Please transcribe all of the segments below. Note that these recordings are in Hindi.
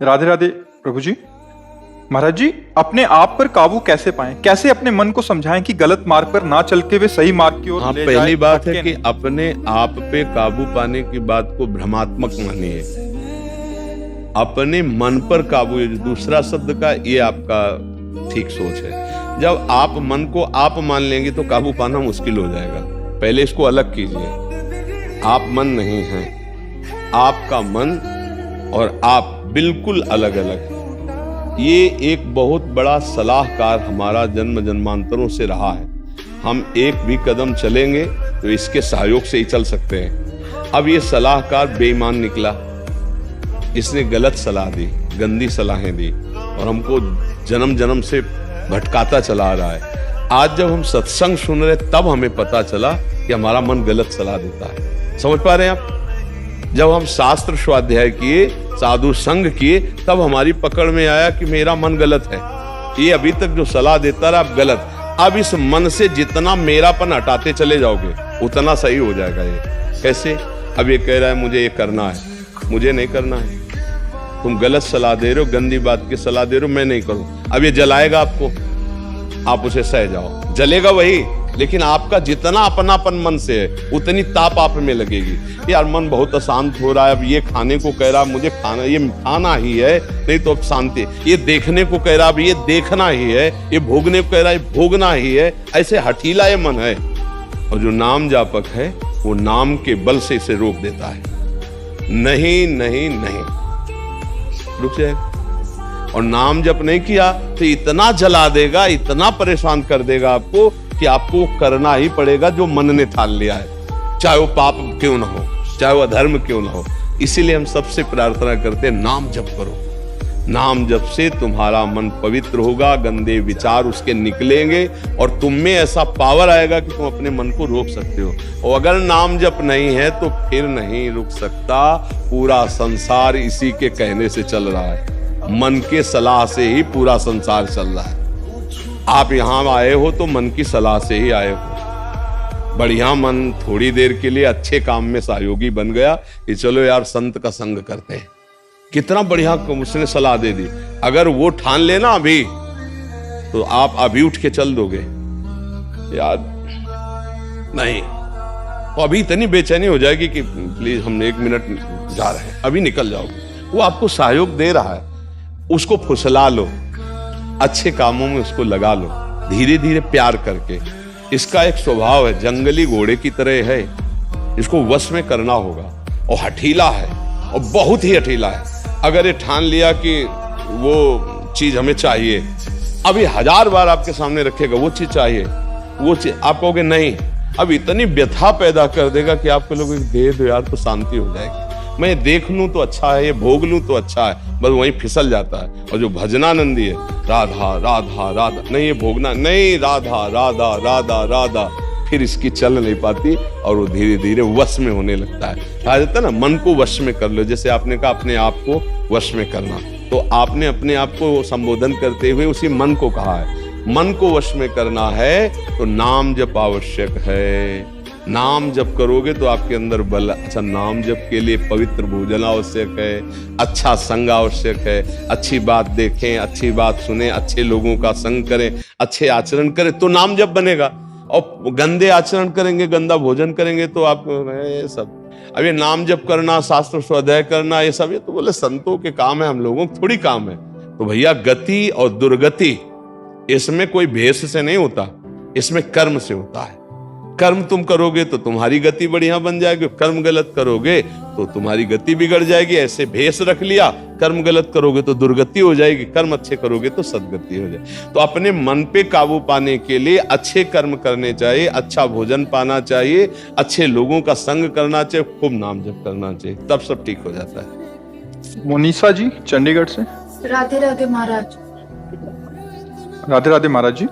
राधे राधे प्रभु जी। महाराज जी, अपने आप पर काबू कैसे पाएं? कैसे अपने मन को समझाएं कि गलत मार्ग पर ना चल के वे सही मार्ग की ओर ले जाए? पहली बात है भटके कि नहीं। अपने आप पे काबू पाने की बात को भ्रमात्मक मानिए। अपने मन पर काबू, दूसरा शब्द का ये आपका ठीक सोच है। जब आप मन को आप मान लेंगे तो काबू पाना मुश्किल हो जाएगा। पहले इसको अलग कीजिए। आप मन नहीं हैं, आपका मन और आप बिल्कुल अलग अलग। ये एक बहुत बड़ा सलाहकार हमारा जन्म जन्मांतरों से रहा है। हम एक भी कदम चलेंगे तो इसके सहयोग से ही चल सकते हैं। अब ये सलाहकार बेईमान निकला, इसने गलत सलाह दी, गंदी सलाहें दी और हमको जन्म जन्म से भटकाता चला आ रहा है। आज जब हम सत्संग सुन रहे तब हमें पता चला कि हमारा मन गलत सलाह देता है। समझ पा रहे हैं आप? जब हम शास्त्र स्वाध्याय किए, साधु संग किए, तब हमारी पकड़ में आया कि मेरा मन गलत है। ये अभी तक जो सलाह देता रहा अब गलत। अब इस मन से जितना मेरापन हटाते चले जाओगे उतना सही हो जाएगा। ये कैसे? अब ये कह रहा है मुझे ये करना है, मुझे नहीं करना है। तुम गलत सलाह दे रहे हो, गंदी बात की सलाह दे रहे हो, मैं नहीं करूं। अब ये जलाएगा आपको, आप उसे सह जाओ। जलेगा वही, लेकिन आपका जितना अपनापन मन से है उतनी ताप आप में लगेगी। यार मन बहुत अशांत हो रहा है, अब ये खाने को कह रहा है मुझे खाना, ये खाना ही है, नहीं तो अब शांति। ये देखने को कह रहा है, अब ये देखना ही है। ये भोगने को कह रहा है, भोगना ही है। ऐसे हठीला ये मन है। और जो नाम जापक है वो नाम के बल से इसे रोक देता है। नहीं नहीं नहीं, रुक जाएगा। और नाम जप नहीं किया तो इतना जला देगा, इतना परेशान कर देगा आपको कि आपको करना ही पड़ेगा जो मन ने ठान लिया है, चाहे वो पाप क्यों ना हो, चाहे वो अधर्म क्यों ना हो। इसीलिए हम सबसे प्रार्थना करते हैं, नाम जप करो। नाम जप से तुम्हारा मन पवित्र होगा, गंदे विचार उसके निकलेंगे और तुम में ऐसा पावर आएगा कि तुम अपने मन को रोक सकते हो। और अगर नाम जप नहीं है तो फिर नहीं रुक सकता। पूरा संसार इसी के कहने से चल रहा है, मन के सलाह से ही पूरा संसार चल रहा है। आप यहां आए हो तो मन की सलाह से ही आए हो। बढ़िया मन थोड़ी देर के लिए अच्छे काम में सहयोगी बन गया कि चलो यार संत का संग करते हैं। कितना बढ़िया उसने सलाह दे दी। अगर वो ठान लेना अभी तो आप अभी उठ के चल दोगे। यार नहीं, तो अभी इतनी बेचैनी हो जाएगी कि प्लीज हम 1 मिनट जा रहे हैं, अभी निकल जाओगे। वो आपको सहयोग दे रहा है, उसको फुसला लो, अच्छे कामों में उसको लगा लो, धीरे धीरे प्यार करके। इसका एक स्वभाव है, जंगली घोड़े की तरह है, इसको वश में करना होगा। और हठीला है, और बहुत ही हठीला है। अगर ये ठान लिया कि वो चीज हमें चाहिए, अभी 1000 बार आपके सामने रखेगा वो चीज चाहिए, वो चीज आप कहोगे नहीं, अब इतनी व्यथा पैदा कर देगा कि आपको लोग दे दो यार तो शांति हो जाएगी। मैं देख लूं तो अच्छा है, ये भोग लूं तो अच्छा है, बस वहीं फिसल जाता है। और जो भजनानंदी है, राधा राधा राधा, नहीं ये भोगना नहीं, राधा राधा राधा राधा, फिर इसकी चल नहीं पाती और वो धीरे धीरे वश में होने लगता है। कहा जाता है ना, मन को वश में कर लो। जैसे आपने कहा अपने आप को वश में करना, तो आपने अपने आप को संबोधन करते हुए उसी मन को कहा है। मन को वश में करना है तो नाम जप आवश्यक है। नाम जप करोगे तो आपके अंदर बल। अच्छा, नाम जप के लिए पवित्र भोजन आवश्यक है, अच्छा संग आवश्यक है, अच्छी बात देखें, अच्छी बात सुने, अच्छे लोगों का संग करें, अच्छे आचरण करें तो नाम जप बनेगा। और गंदे आचरण करेंगे, गंदा भोजन करेंगे तो आप ये सब, अब ये नाम जप करना, शास्त्र स्वाध्याय करना, ये सब ये तो बोले संतों के काम है, हम लोगों को थोड़ी काम है। तो भैया गति और दुर्गति इसमें कोई भेष से नहीं होता, इसमें कर्म से होता है। कर्म तुम करोगे तो तुम्हारी गति बढ़िया बन जाएगी, कर्म गलत करोगे तो तुम्हारी गति बिगड़ जाएगी। ऐसे भेष रख लिया, कर्म गलत करोगे तो दुर्गति हो जाएगी, कर्म अच्छे करोगे तो सद्गति हो जाएगी। तो अपने मन पे काबू पाने के लिए अच्छे कर्म करने चाहिए, अच्छा भोजन पाना चाहिए, अच्छे लोगों का संग करना चाहिए, खूब नाम जप करना चाहिए, तब सब ठीक हो जाता है। मोनिसा जी चंडीगढ़ से। राधे राधे महाराज। राधे राधे महाराज जी।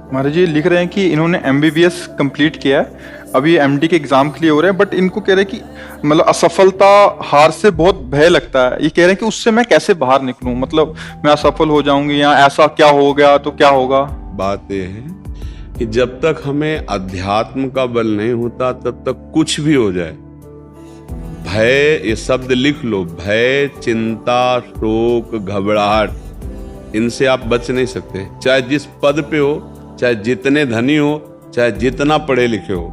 महाराज जी लिख रहे हैं कि इन्होंने MBBS कंप्लीट किया है, अभी MD के एग्जाम के लिए हो रहे हैं, बट इनको कह रहे हैं कि मतलब असफलता, हार से बहुत भय लगता है। ये कह रहे हैं कि उससे मैं कैसे बाहर निकलूं, मतलब मैं असफल हो जाऊंगी या ऐसा क्या हो गया तो क्या होगा। बात यह है कि जब तक हमें अध्यात्म का बल नहीं होता तब तक कुछ भी हो जाए भय, ये शब्द लिख लो, भय, चिंता, शोक, घबराहट, इनसे आप बच नहीं सकते। चाहे जिस पद पे हो, चाहे जितने धनी हो, चाहे जितना पढ़े लिखे हो,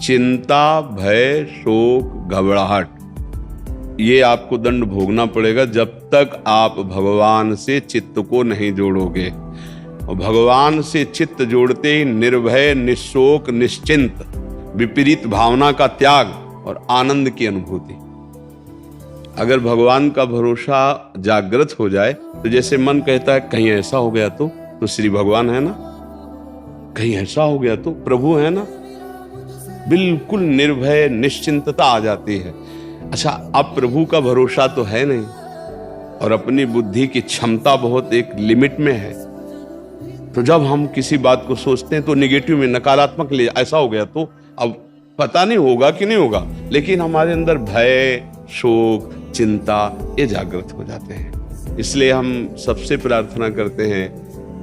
चिंता, भय, शोक, घबराहट, ये आपको दंड भोगना पड़ेगा जब तक आप भगवान से चित्त को नहीं जोड़ोगे। और भगवान से चित्त जोड़ते ही निर्भय, निशोक, निश्चिंत, विपरीत भावना का त्याग और आनंद की अनुभूति। अगर भगवान का भरोसा जागृत हो जाए तो जैसे मन कहता है कहीं ऐसा हो गया तो श्री भगवान है ना, कहीं ऐसा हो गया तो प्रभु है ना, बिल्कुल निर्भय निश्चिंतता आ जाती है। अच्छा, अब प्रभु का भरोसा तो है नहीं और अपनी बुद्धि की क्षमता बहुत एक लिमिट में है, तो जब हम किसी बात को सोचते हैं तो निगेटिव में, नकारात्मक ले, ऐसा हो गया तो, अब पता नहीं होगा कि नहीं होगा, लेकिन हमारे अंदर भय, शोक, चिंता ये जागृत हो जाते हैं। इसलिए हम सबसे प्रार्थना करते हैं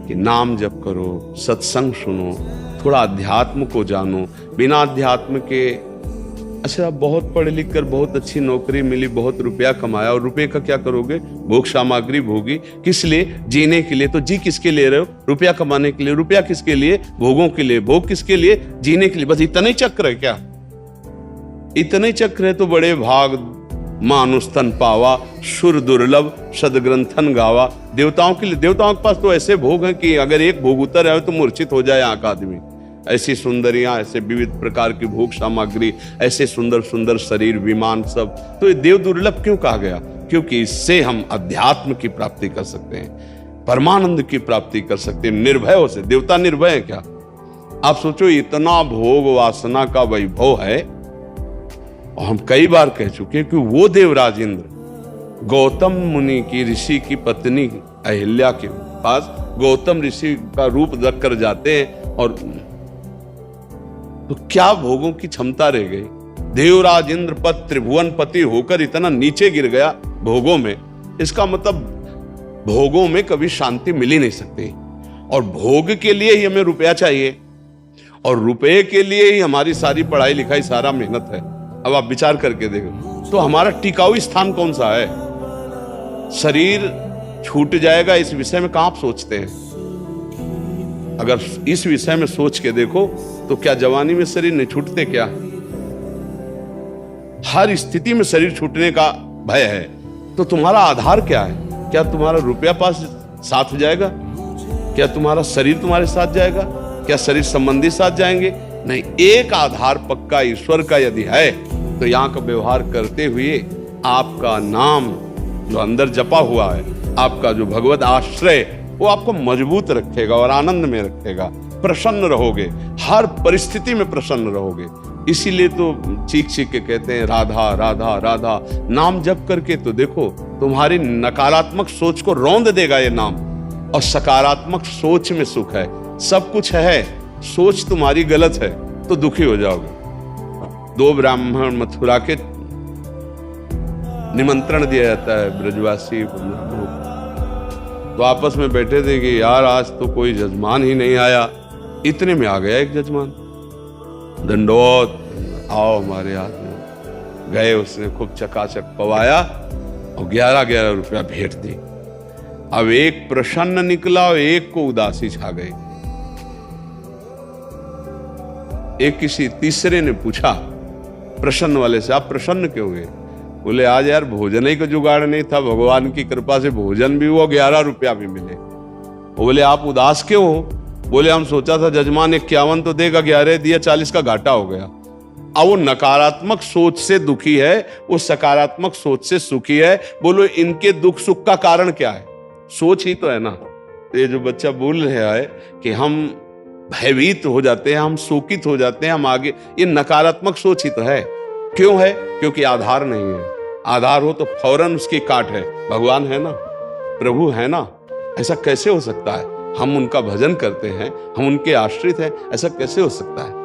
कि नाम जप करो, सत्संग सुनो, थोड़ा अध्यात्म को जानो। बिना अध्यात्म के, अच्छा बहुत पढ़ लिख कर बहुत अच्छी नौकरी मिली, बहुत रुपया कमाया, और रुपये का क्या करोगे? भोग सामग्री भोगी। किस लिए? जीने के लिए। तो जी किसके लिए रहे हो? रुपया कमाने के लिए। रुपया किसके लिए? भोगों के लिए। भोग किसके लिए? जीने के लिए। बस इतना ही चक्र है क्या? इतना ही चक्र है तो बड़े भाग मानुस्तन पावा, सुर दुर्लभ सदग्रंथन गावा। देवताओं के लिए, देवताओं के पास तो ऐसे भोग हैं कि अगर एक भोग उतर आए तो मूर्छित हो जाए आंख आदमी। ऐसी सुंदरियां, ऐसे विविध प्रकार की भोग सामग्री, ऐसे सुंदर सुंदर शरीर, विमान, सब। तो ये देव दुर्लभ क्यों कहा गया? क्योंकि इससे हम अध्यात्म की प्राप्ति कर सकते हैं, परमानंद की प्राप्ति कर सकते हैं, निर्भय हो से। देवता निर्भय है क्या? आप सोचो, इतना भोग वासना का वैभव है, और हम कई बार कह चुके हैं कि वो देवराज इंद्र गौतम मुनि की, ऋषि की पत्नी अहिल्या के पास गौतम ऋषि का रूप रख कर जाते हैं, और तो क्या भोगों की क्षमता रह गई? देवराज इंद्र पद त्रिभुवन पति होकर इतना नीचे गिर गया भोगों में। इसका मतलब भोगों में कभी शांति मिल ही नहीं सकती, और भोग के लिए ही हमें रुपया चाहिए, और रुपये के लिए ही हमारी सारी पढ़ाई लिखाई, सारा मेहनत है। अब आप विचार करके देखो तो हमारा टिकाऊ स्थान कौन सा है? शरीर छूट जाएगा इस विषय में कहां आप सोचते हैं? अगर इस विषय में सोच के देखो तो क्या जवानी में शरीर नहीं छूटते क्या? हर स्थिति में शरीर छूटने का भय है। तो तुम्हारा आधार क्या है? क्या तुम्हारा रुपया पास साथ जाएगा? क्या तुम्हारा शरीर तुम्हारे साथ जाएगा? क्या शरीर संबंधी साथ जाएंगे? नहीं। एक आधार पक्का ईश्वर का यदि है तो यहाँ का व्यवहार करते हुए आपका नाम जो अंदर जपा हुआ है, आपका जो भगवत आश्रय, वो आपको मजबूत रखेगा और आनंद में रखेगा। प्रसन्न रहोगे, हर परिस्थिति में प्रसन्न रहोगे। इसीलिए तो चीख चीख के कहते हैं राधा राधा राधा। नाम जप करके तो देखो, तुम्हारी नकारात्मक सोच को रौंद देगा ये नाम, और सकारात्मक सोच में सुख है। सब कुछ है, सोच तुम्हारी गलत है तो दुखी हो जाओगे। दो ब्राह्मण मथुरा के निमंत्रण दिया जाता है, ब्रजवासी तो आपस में बैठे थे कि यार आज तो कोई जजमान ही नहीं आया। इतने में आ गया एक जजमान, दंडोत, आओ हमारे हाथ में। गए, उसने खूब चकाचक पवाया और 11-11 रुपया भेंट दी। अब एक प्रसन्न निकला और एक को उदासी छा गई। एक किसी तीसरे ने पूछा प्रसन्न वाले से, आप प्रसन्न क्यों हुए? बोले आज यार भोजन ही का जुगाड़ नहीं था, भगवान की कृपा से भोजन भी हुआ, 11 रुपया भी मिले। बोले आप उदास क्यों हो? बोले हम सोचा था जजमान 51 तो देगा, 11 दिया, 40 का घाटा हो गया। अब वो नकारात्मक सोच से दुखी है, वो सकारात्मक सोच से सुखी है। बोलो इनके दुख सुख का कारण क्या है? सोच ही तो है ना। तो ये जो बच्चा बोल रहा है कि हम भयभीत हो जाते हैं, हम शोकित हो जाते हैं, हम आगे, ये नकारात्मक सोच ही तो है। क्यों है? क्योंकि आधार नहीं है। आधार हो तो फौरन उसकी काट है। भगवान है ना, प्रभु है ना, ऐसा कैसे हो सकता है? हम उनका भजन करते हैं, हम उनके आश्रित हैं, ऐसा कैसे हो सकता है?